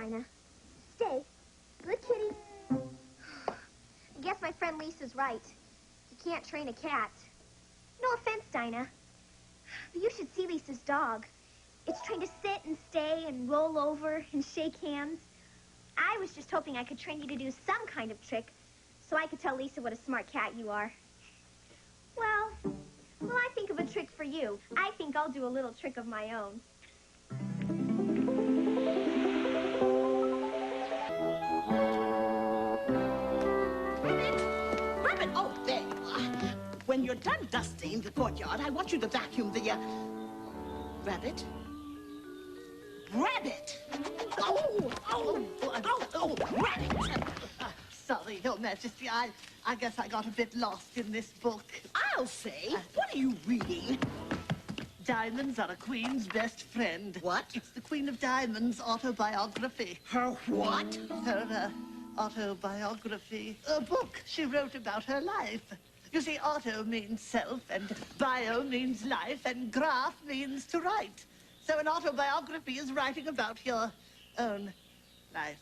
Dinah. Stay. Good kitty. I guess my friend Lisa's right. You can't train a cat. No offense, Dinah. But you should see Lisa's dog. It's trained to sit and stay and roll over and shake hands. I was just hoping I could train you to do some kind of trick so I could tell Lisa what a smart cat you are. Well, I think of a trick for you. I think I'll do a little trick of my own. Rabbit! Oh, there you are. When you're done dusting the courtyard, I want you to vacuum the, Rabbit? Rabbit! Oh, Rabbit! Sorry, Your Majesty, I guess I got a bit lost in this book. I'll say. What are you reading? Diamonds are a queen's best friend. What? It's the Queen of Diamonds' autobiography. Her what? Her autobiography. A book she wrote about her life. You see, auto means self, and bio means life, and graph means to write. So an autobiography is writing about your own life.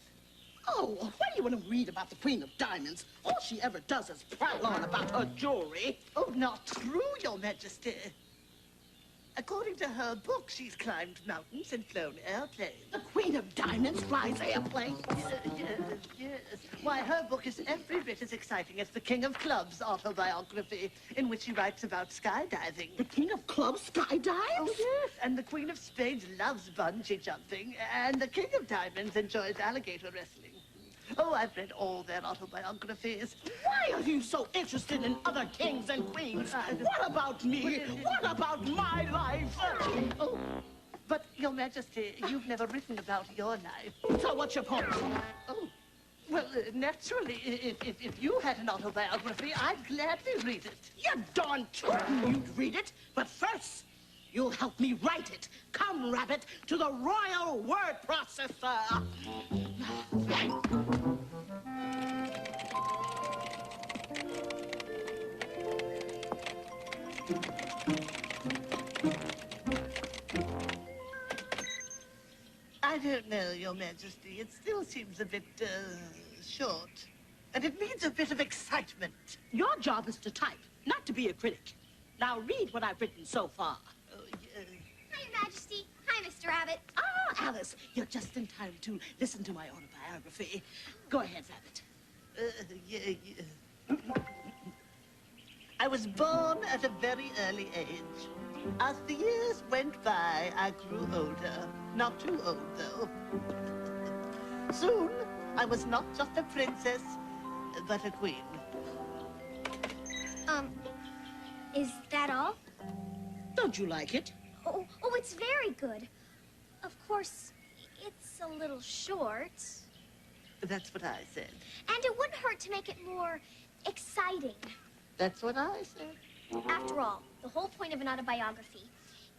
Oh, why do you want to read about the Queen of Diamonds? All she ever does is prattle on about her jewelry. Oh, not true, Your Majesty. According to her book, she's climbed mountains and flown airplanes. The Queen of Diamonds flies airplanes? Yes. Why, her book is every bit as exciting as the King of Clubs' autobiography, in which he writes about skydiving. The King of Clubs skydives? Oh, yes. And the Queen of Spades loves bungee jumping, and the King of Diamonds enjoys alligator wrestling. Oh, I've read all their autobiographies. Why are you so interested in other kings and queens? What about me? What about my life? Oh, but, Your Majesty, you've never written about your life. So what's your point? Oh, well, naturally, if you had an autobiography, I'd gladly read it. You're darn tootin' you'd read it, but first, you'll help me write it. Come, Rabbit, to the royal word processor. I don't know, Your Majesty. It still seems a bit, short. And it needs a bit of excitement. Your job is to type, not to be a critic. Now read what I've written so far. Oh, yeah. Hi, Your Majesty. Hi, Mr. Rabbit. Ah, Alice, you're just in time to listen to my autobiography. Go ahead, Rabbit. Yeah. I was born at a very early age. As the years went by, I grew older. Not too old, though. Soon, I was not just a princess, but a queen. Is that all? Don't you like it? Oh, it's very good. Of course, it's a little short. That's what I said. And it wouldn't hurt to make it more exciting. That's what I said. After all, the whole point of an autobiography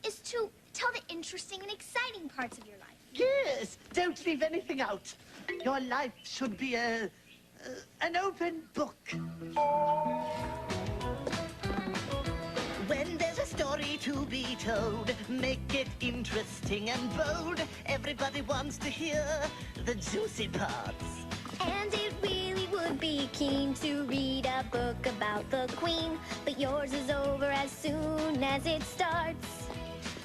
is to tell the interesting and exciting parts of your life. Yes, don't leave anything out. Your life should be an open book. When there's a story to be told, make it interesting and bold. Everybody wants to hear the juicy parts. And it really would be keen to read a book about the Queen, but yours is over as soon as it starts.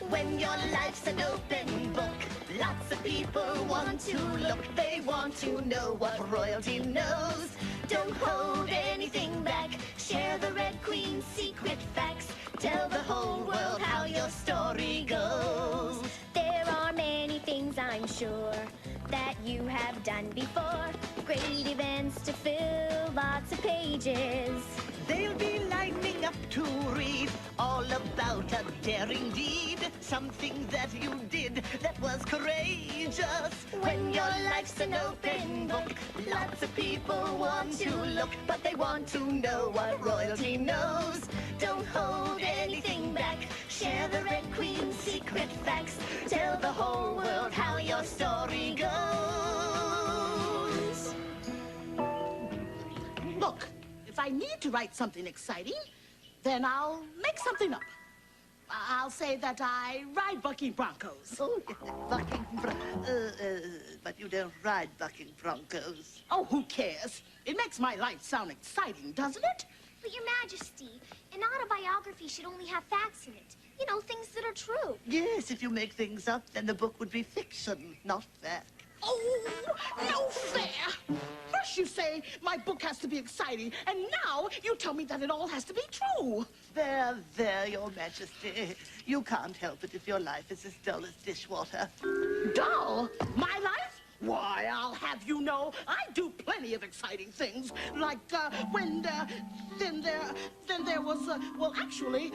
When your life's an open book, lots of people want to look. They want to know what royalty knows. Don't hold anything back. Share the Red Queen's secret facts. Tell the whole world how your story goes. There are many things, I'm sure, that you have done before. Great events to fill lots of pages. They'll be lining up to read all about a daring deed. Something that you did that was courageous. When your life's an open book, lots of people want to look, but they want to know what royalty knows. Don't hold anything back. Share the Red Queen's secret facts. Tell the whole world how your story goes. Look, if I need to write something exciting, then I'll make something up. I'll say that I ride bucking broncos. Oh, but you don't ride bucking broncos. Oh, who cares? It makes my life sound exciting, doesn't it? But, Your Majesty, an autobiography should only have facts in it. You know, things that are true. Yes, if you make things up, then the book would be fiction, not fact. Oh, no fair! First you say my book has to be exciting, and now you tell me that it all has to be true. There, Your Majesty. You can't help it if your life is as dull as dishwater. Dull? My life? Why, I'll have you know, I do plenty of exciting things. Like, then there was, well, actually...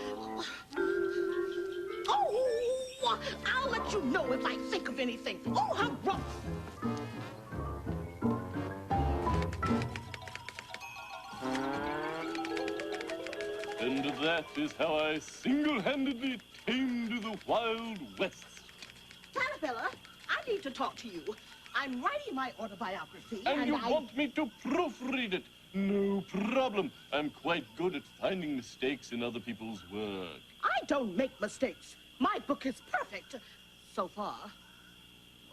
Oh, I'll let you know if I think of anything. Oh, how rough. And that is how I single-handedly tamed the Wild West. Caterpillar, I need to talk to you. I'm writing my autobiography, And you want me to proofread it? No problem. I'm quite good at finding mistakes in other people's work. I don't make mistakes. My book is perfect. So far.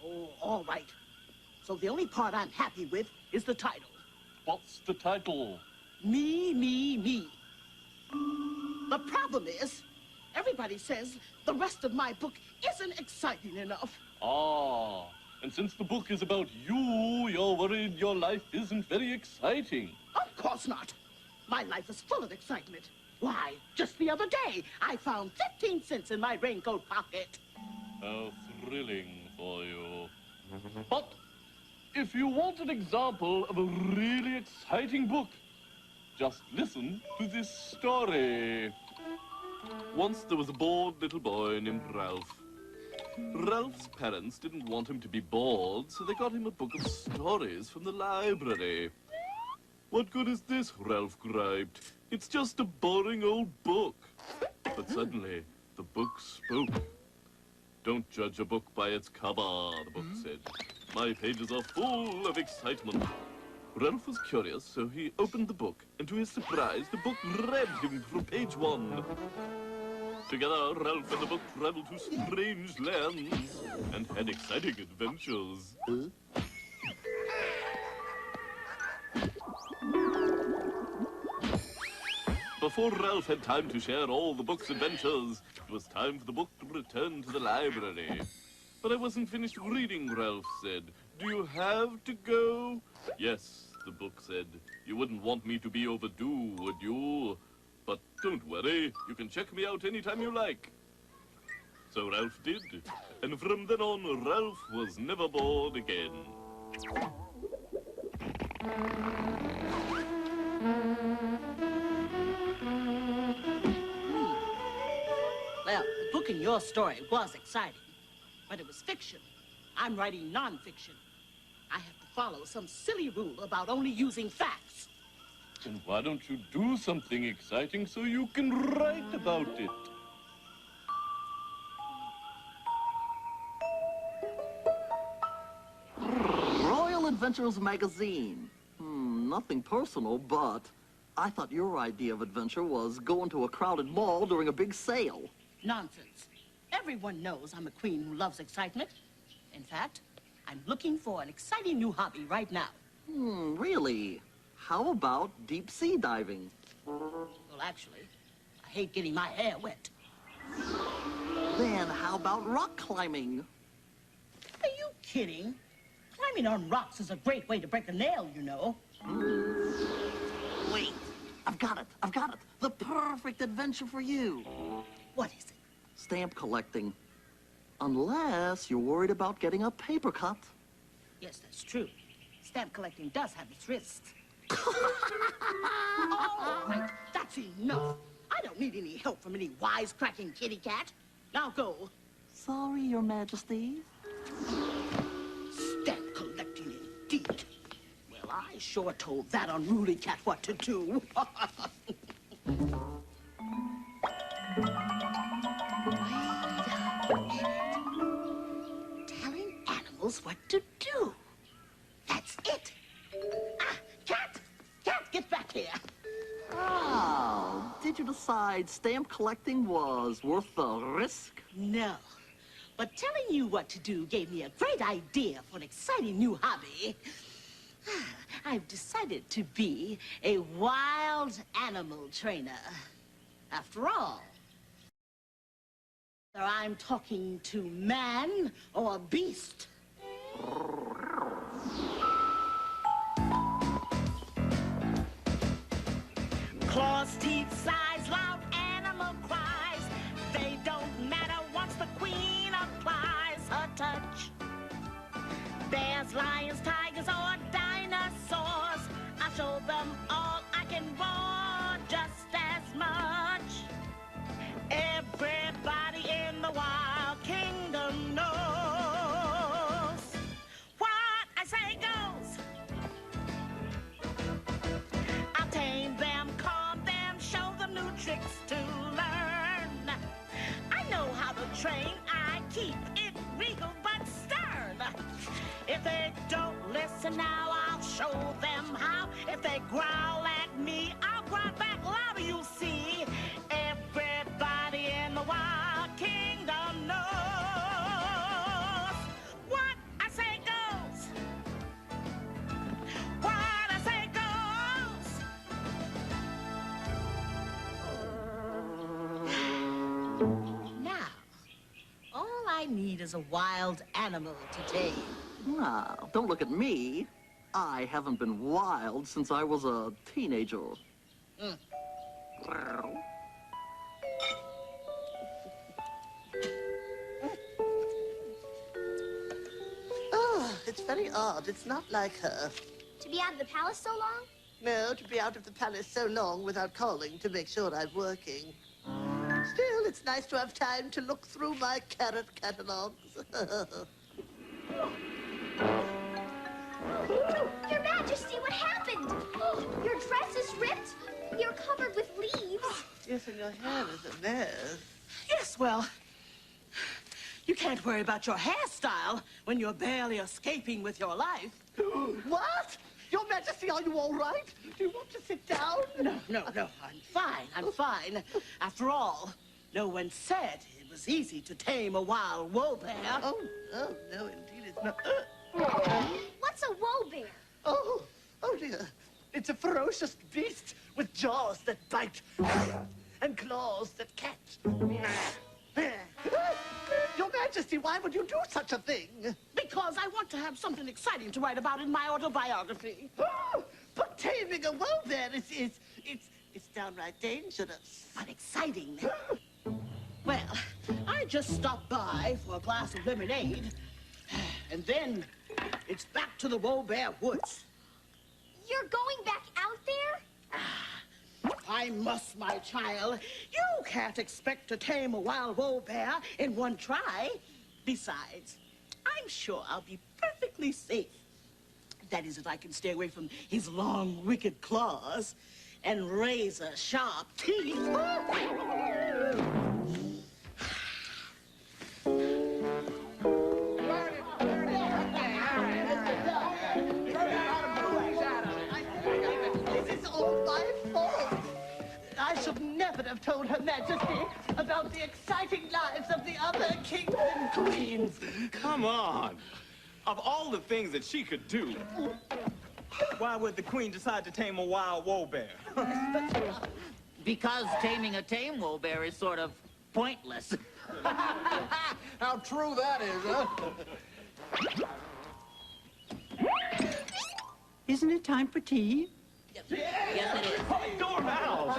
Oh, all right. So the only part I'm happy with is the title. What's the title? Me, me, me. The problem is, everybody says the rest of my book isn't exciting enough. Ah, and since the book is about you, you're worried your life isn't very exciting. Of course not. My life is full of excitement. Why, just the other day, I found 15 cents in my raincoat pocket. How thrilling for you. But if you want an example of a really exciting book, just listen to this story. Once there was a bored little boy named Ralph. Ralph's parents didn't want him to be bored, so they got him a book of stories from the library. What good is this? Ralph griped. It's just a boring old book. But suddenly, the book spoke. Don't judge a book by its cover, the book said. My pages are full of excitement. Ralph was curious, so he opened the book, and to his surprise, the book read him from page 1. Together, Ralph and the book traveled to strange lands and had exciting adventures. Before Ralph had time to share all the book's adventures, it was time for the book to return to the library. But I wasn't finished reading, Ralph said. Do you have to go? Yes, the book said. You wouldn't want me to be overdue, would you? But don't worry, you can check me out anytime you like. So Ralph did, and from then on, Ralph was never bored again. Well, the book in your story was exciting, but it was fiction. I'm writing nonfiction. I have to follow some silly rule about only using facts. Then why don't you do something exciting so you can write about it? Royal Adventures magazine. Nothing personal, but I thought your idea of adventure was going to a crowded mall during a big sale. Nonsense. Everyone knows I'm a queen who loves excitement. In fact, I'm looking for an exciting new hobby right now. Really? How about deep sea diving? Well, actually, I hate getting my hair wet. Then how about rock climbing? Are you kidding? Climbing on rocks is a great way to break a nail, you know. Wait, I've got it. The perfect adventure for you. What is it? Stamp collecting. Unless you're worried about getting a paper cut. Yes, that's true. Stamp collecting does have its risks. All right, that's enough. I don't need any help from any wisecracking kitty cat. Now go. Sorry, Your Majesty. Stamp collecting indeed. Well, I sure told that unruly cat what to do. Telling animals what to do. That's it. Ah, cat! Cat, get back here. Oh, did you decide stamp collecting was worth the risk? No. But telling you what to do gave me a great idea for an exciting new hobby. I've decided to be a wild animal trainer. After all, whether I'm talking to man or a beast. Claws, teeth, size, loud animal cries. They don't matter once the queen applies her touch. Bears, lions, tigers, or dinosaurs, I show them all I can roar just as much. Everybody in the wild kingdom knows what I say goes. I'll tame them, calm them, show them new tricks to learn. I know how to train, I keep it regal but stern. If they don't listen now, I'll show them how. If they growl at me, I'll growl back louder, you'll see. Everybody in the wild kingdom knows what I say goes. What I say goes. Now, all I need is a wild animal to tame. Now, don't look at me. I haven't been wild since I was a teenager. Oh, it's very odd. It's not like her. To be out of the palace so long? No, to be out of the palace so long without calling to make sure I'm working. Still, it's nice to have time to look through my carrot catalogs. Your Majesty, what happened? Your dress is ripped. You're covered with leaves. Yes, and your hair is a mess. Yes, well, you can't worry about your hairstyle when you're barely escaping with your life. What? Your Majesty, are you all right? Do you want to sit down? No, I'm fine. After all, no one said it was easy to tame a wild wobear. Oh, no, indeed it's not. What's a wobear? Oh dear. It's a ferocious beast with jaws that bite and claws that catch. Your Majesty, why would you do such a thing? Because I want to have something exciting to write about in my autobiography. But taming a wobear it's downright dangerous. But exciting. Well, I just stopped by for a glass of lemonade, and then it's back to the wobear woods. You're going back out there? I must, my child. You can't expect to tame a wild wobear in one try. Besides, I'm sure I'll be perfectly safe. That is, if I can stay away from his long, wicked claws and razor-sharp teeth. I should never have told Her Majesty about the exciting lives of the other kings and queens. Come on. Of all the things that she could do, why would the queen decide to tame a wild wobear? Because taming a tame wobear is sort of pointless. How true that is, huh? Isn't it time for tea? Yes, it is. Dormouse!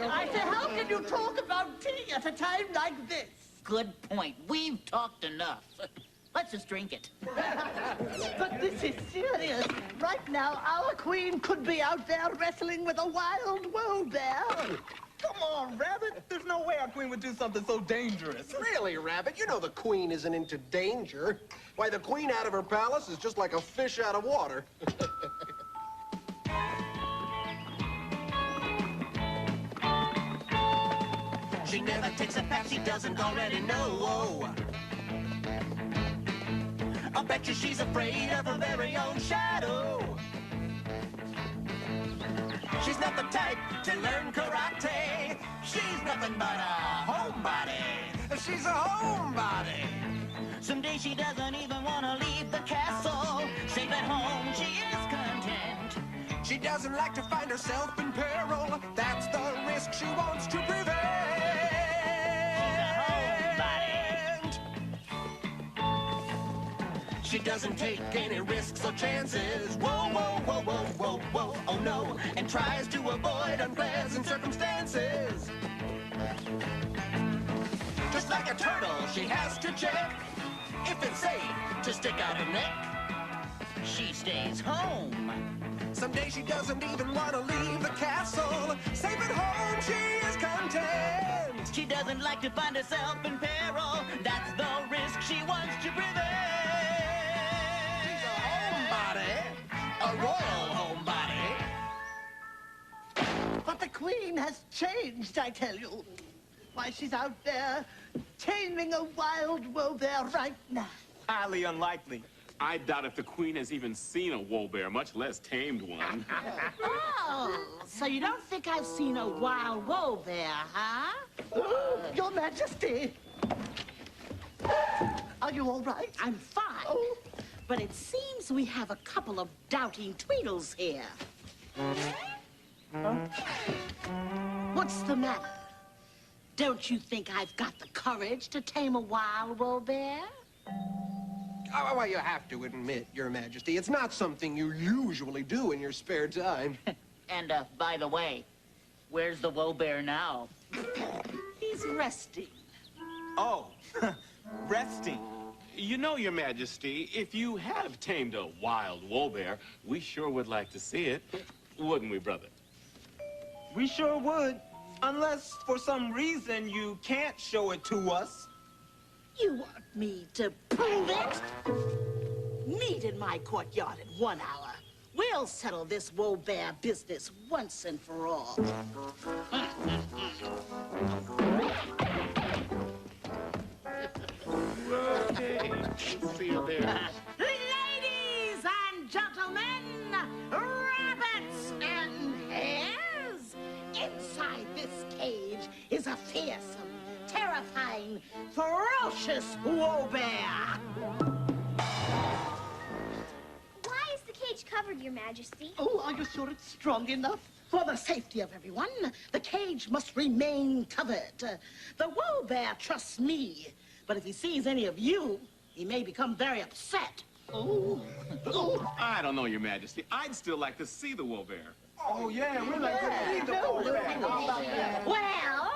I say, how can you talk about tea at a time like this? Good point. We've talked enough. Let's just drink it. But this is serious. Right now, our queen could be out there wrestling with a wild wobear. Come on, Rabbit. There's no way our queen would do something so dangerous. Really, Rabbit? You know the queen isn't into danger. Why, the queen out of her palace is just like a fish out of water. She never takes a path she doesn't already know. I'll bet you she's afraid of her very own shadow. She's not the type to learn karate. She's nothing but a homebody. She's a homebody. Someday she doesn't even want to leave the castle. Safe at home, she is content. She doesn't like to find herself in peril. That's the risk she wants to prevent. She's a homebody. She doesn't take any risks or chances. Whoa, whoa, whoa, whoa, whoa, whoa, oh no. And tries to avoid unpleasant circumstances. Just like a turtle, she has to check if it's safe to stick out her neck. She stays home. Someday she doesn't even want to leave the castle. Safe at home, she is content. She doesn't like to find herself in peril. That's the risk she wants to prevent. She's a homebody, a royal homebody. But the Queen has changed, I tell you. Why, she's out there taming a wild wobear right now. Highly unlikely. I doubt if the Queen has even seen a wobear, much less tamed one. Oh, so you don't think I've seen a wild wobear, huh? Oh, Your Majesty. Are you all right? I'm fine. Oh. But it seems we have a couple of doubting tweedles here. Huh? What's the matter? Don't you think I've got the courage to tame a wild wobear? Oh, well, you have to admit, Your Majesty, it's not something you usually do in your spare time. And, by the way, where's the wobear now? He's resting. Oh, resting. You know, Your Majesty, if you have tamed a wild wobear, we sure would like to see it. Wouldn't we, brother? We sure would. Unless, for some reason, you can't show it to us. You want me to prove it? Meet in my courtyard in 1 hour. We'll settle this wobear business once and for all. See you there. Ladies and gentlemen, rabbits and hares, inside this cage is a fearsome, terrifying, ferocious wobear. Why is the cage covered, Your Majesty? Oh, are you sure it's strong enough? For the safety of everyone, the cage must remain covered. The wobear trusts me, but if he sees any of you, he may become very upset. Oh. Oh. I don't know, Your Majesty. I'd still like to see the wobear. Oh, yeah, we'd like to see the wobear. Well,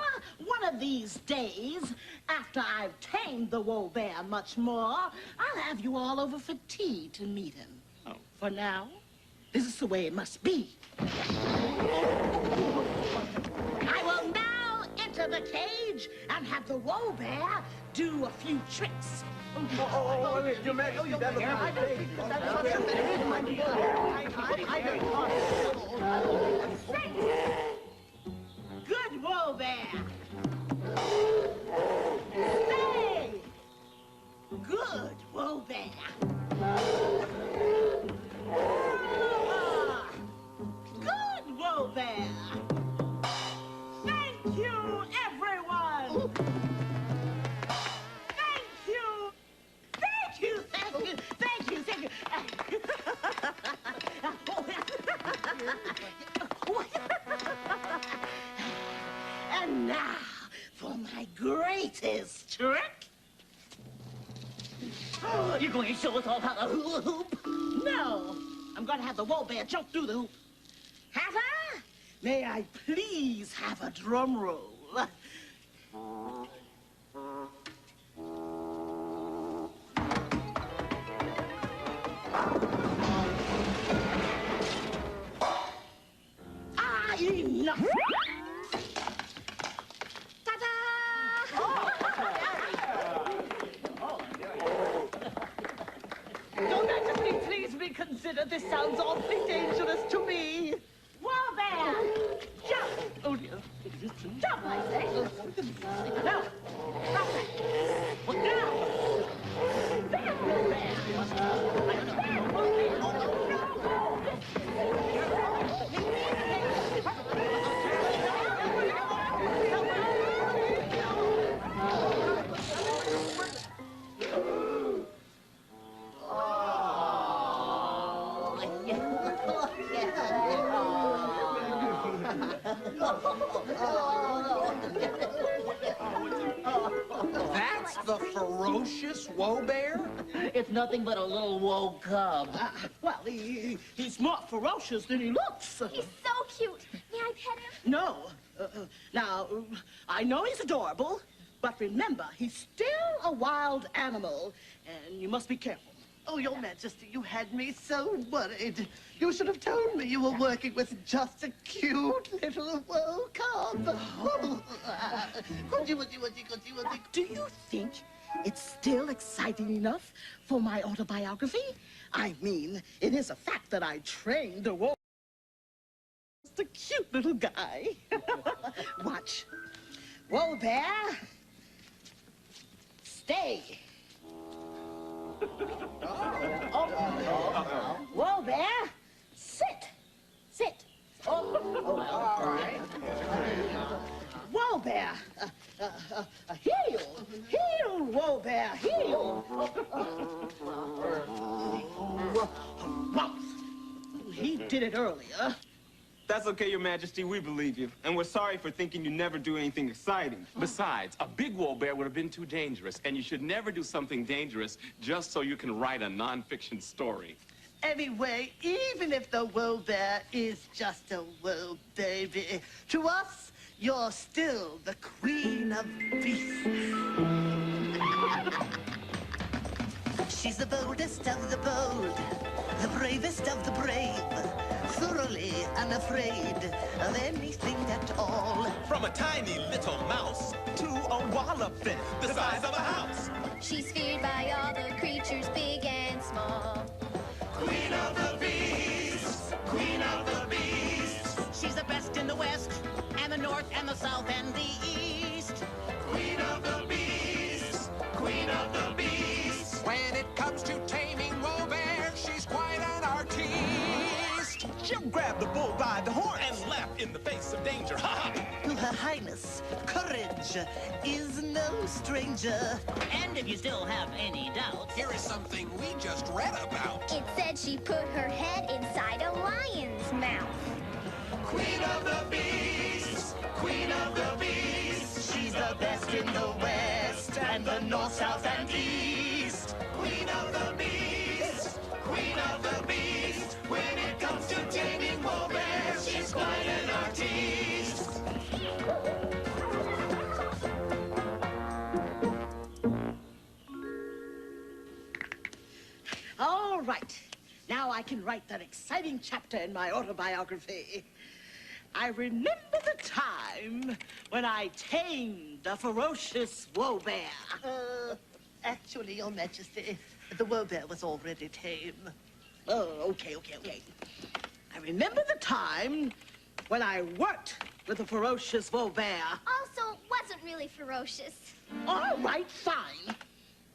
one of these days, after I've tamed the wobear much more, I'll have you all over for tea to meet him. Oh. For now, this is the way it must be. I will now enter the cage and have the wobear do a few tricks. Your Majesty, that Good wobear. Stay. Good wobear. Good wobear. Thank you, everyone. Thank you. Thank you. Thank you. Thank you. Thank you. And now for my greatest trick. Oh, you're going to show us all how to hula hoop? No, I'm going to have the wobear jump through the hoop. Hatter, may I please have a drum roll? Enough! Ta-da! Your Majesty, please reconsider. This sounds awfully dangerous to me. Wobear! Jump! Oh, dear. Jump, I say! No! Stop it! Now! There, wobear! There, wobear! The ferocious wobear? It's nothing but a little woe cub. Well, he's more ferocious than he looks. He's so cute. May I pet him? No. Now, I know he's adorable, but remember, he's still a wild animal, and you must be careful. Oh, Your Majesty, you had me so worried. You should have told me you were working with just a cute little woe cub. Do you think it's still exciting enough for my autobiography? I mean, it is a fact that I trained a woe. Just a cute little guy. Watch. Whoa there. Stay. Whoa there. Sit. Sit. All right. Whoa there. Heel. Heel, whoa there. Heel. He did it earlier. That's okay, Your Majesty. We believe you. And we're sorry for thinking you never do anything exciting. Besides, a big wobear would have been too dangerous, and you should never do something dangerous just so you can write a non-fiction story. Anyway, even if the wobear is just a woe baby, to us, you're still the queen of beasts. She's the boldest of the bold, the bravest of the brave, thoroughly unafraid of anything at all. From a tiny little mouse to a wallopin the size of a house. She's feared by all the creatures, big and small. Queen of the beasts, queen of the beasts. She's the best in the West, and the North, and the South, and the East. Queen of the beasts, queen of the beasts. When it comes to taming wobear, she's quite an artiste. She'll grab the bull by the horn and laugh in the face of danger. Ha ha! To Her Highness, courage is no stranger. And if you still have any doubts, Here is something we just read about. It said she put her head inside a lion's mouth. Queen of the beasts, queen of the beasts. She's the best in the West, and the North, South, and East. Queen of the beasts, queen of the beasts. When it comes to taming wobear, she's quite an artiste. All right. Now I can write that exciting chapter in my autobiography. I remember the time when I tamed a ferocious wobear. Actually, Your Majesty, the wobear was already tame. Oh, okay. I remember the time when I worked with a ferocious wobear. Also, wasn't really ferocious. All right, fine.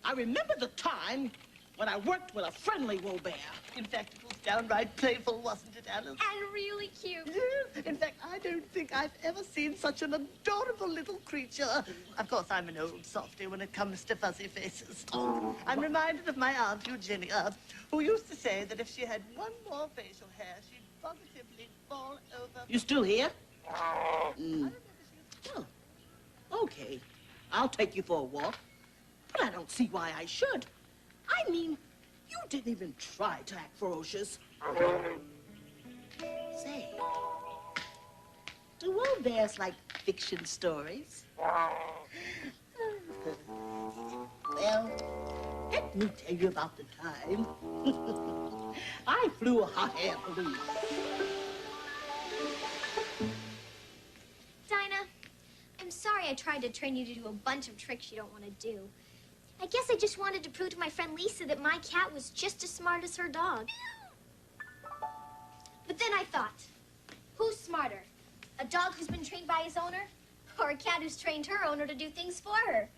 I remember the time when I worked with a friendly wobear. In fact, it was downright playful, wasn't it, Alice? And really cute. Yes. In fact, I don't think I've ever seen such an adorable little creature. Of course, I'm an old softy when it comes to fuzzy faces. I'm reminded of my Aunt Eugenia, who used to say that if she had one more facial hair, she'd positively fall over. You still here? Oh, okay. I'll take you for a walk. But I don't see why I should. I mean, you didn't even try to act ferocious. Say, do wobears like fiction stories? Well, let me tell you about the time I flew a hot air balloon. Dinah, I'm sorry I tried to train you to do a bunch of tricks you don't want to do. I guess I just wanted to prove to my friend Lisa that my cat was just as smart as her dog. But then I thought, who's smarter? A dog who's been trained by his owner? Or a cat who's trained her owner to do things for her?